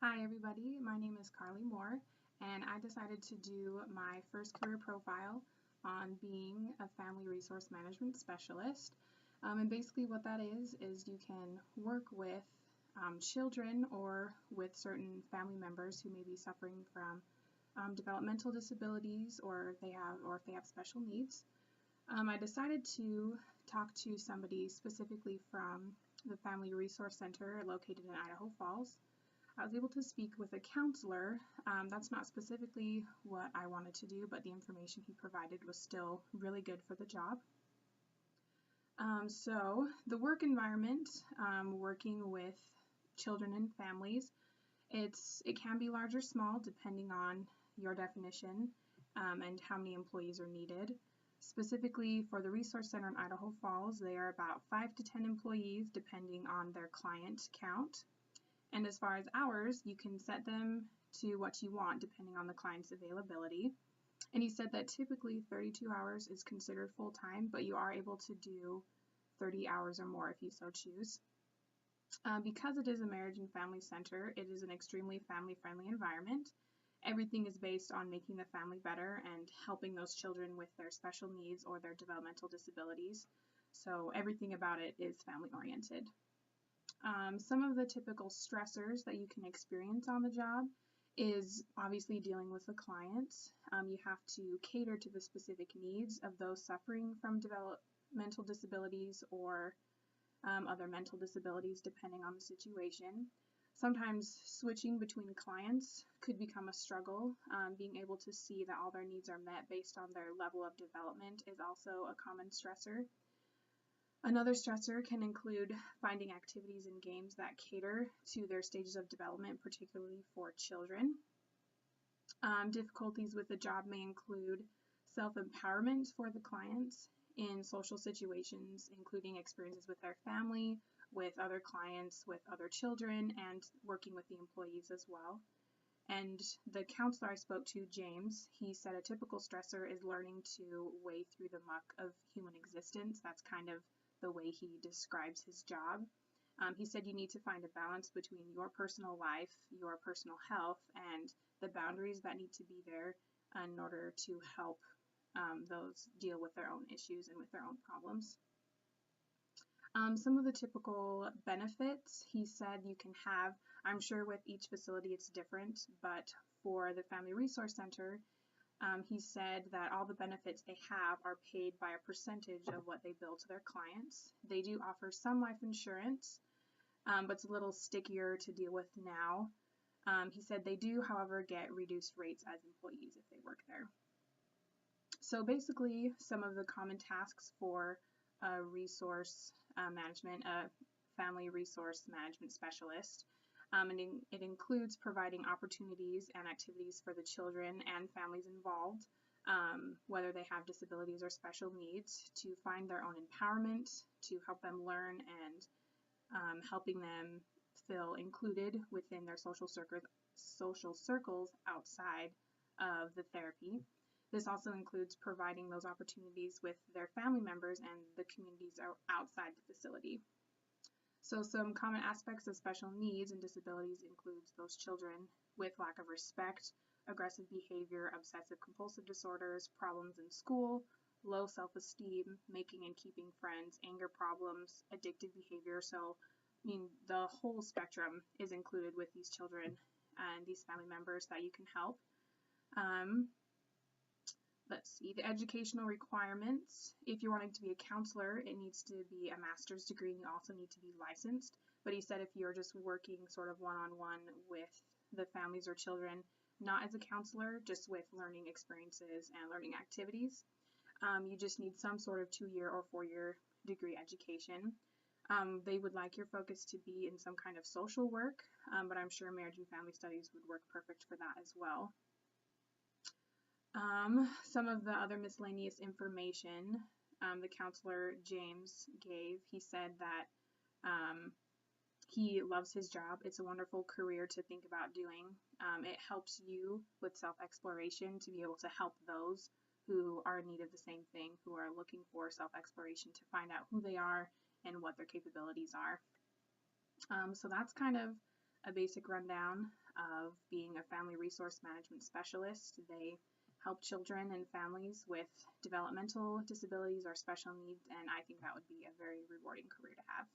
Hi everybody, my name is Carly Moore and I decided to do my first career profile on being a family resource management specialist. And basically what that is you can work with children or with certain family members who may be suffering from developmental disabilities or if they have special needs. I decided to talk to somebody specifically from the Family Resource Center located in Idaho Falls. I was able to speak with a counselor. That's not specifically what I wanted to do, but the information he provided was still really good for the job. So the work environment, working with children and families, it can be large or small depending on your definition and how many employees are needed. Specifically for the Resource Center in Idaho Falls, they are about 5 to 10 employees depending on their client count. And as far as hours, you can set them to what you want depending on the client's availability. And he said that typically 32 hours is considered full-time, but you are able to do 30 hours or more if you so choose. Because it is a marriage and family center, it is an extremely family-friendly environment. Everything is based on making the family better and helping those children with their special needs or their developmental disabilities. So everything about it is family-oriented. Some of the typical stressors that you can experience on the job is obviously dealing with the clients. You have to cater to the specific needs of those suffering from developmental disabilities or other mental disabilities depending on the situation. Sometimes switching between clients could become a struggle. Being able to see that all their needs are met based on their level of development is also a common stressor. Another stressor can include finding activities and games that cater to their stages of development, particularly for children. Difficulties with the job may include self-empowerment for the clients in social situations, including experiences with their family, with other clients, with other children, and working with the employees as well. And the counselor I spoke to, James, he said a typical stressor is learning to wade through the muck of human existence. That's kind of the way he describes his job. He said you need to find a balance between your personal life, your personal health, and the boundaries that need to be there in order to help those deal with their own issues and with their own problems. Some of the typical benefits he said you can have, I'm sure with each facility it's different, but for the Family Resource Center, he said that all the benefits they have are paid by a percentage of what they bill to their clients. They do offer some life insurance, but it's a little stickier to deal with now. He said they do, however, get reduced rates as employees if they work there. So basically, some of the common tasks for a resource management, a family resource management specialist. And it includes providing opportunities and activities for the children and families involved, whether they have disabilities or special needs, to find their own empowerment, to help them learn and helping them feel included within their social circles outside of the therapy. This also includes providing those opportunities with their family members and the communities outside the facility. So some common aspects of special needs and disabilities includes those children with lack of respect, aggressive behavior, obsessive compulsive disorders, problems in school, low self-esteem, making and keeping friends, anger problems, addictive behavior. So, the whole spectrum is included with these children and these family members that you can help. Let's see, the educational requirements. If you're wanting to be a counselor, it needs to be a master's degree and you also need to be licensed. But he said if you're just working sort of one-on-one with the families or children, not as a counselor, just with learning experiences and learning activities, you just need some sort of 2-year or 4-year degree education. They would like your focus to be in some kind of social work, but I'm sure marriage and family studies would work perfect for that as well. Some of the other miscellaneous information the counselor James gave, he said that he loves his job. It's a wonderful career to think about doing. It helps you with self-exploration to be able to help those who are in need of the same thing, who are looking for self-exploration to find out who they are and what their capabilities are. So that's kind of a basic rundown of being a family resource management specialist. They help children and families with developmental disabilities or special needs, and I think that would be a very rewarding career to have.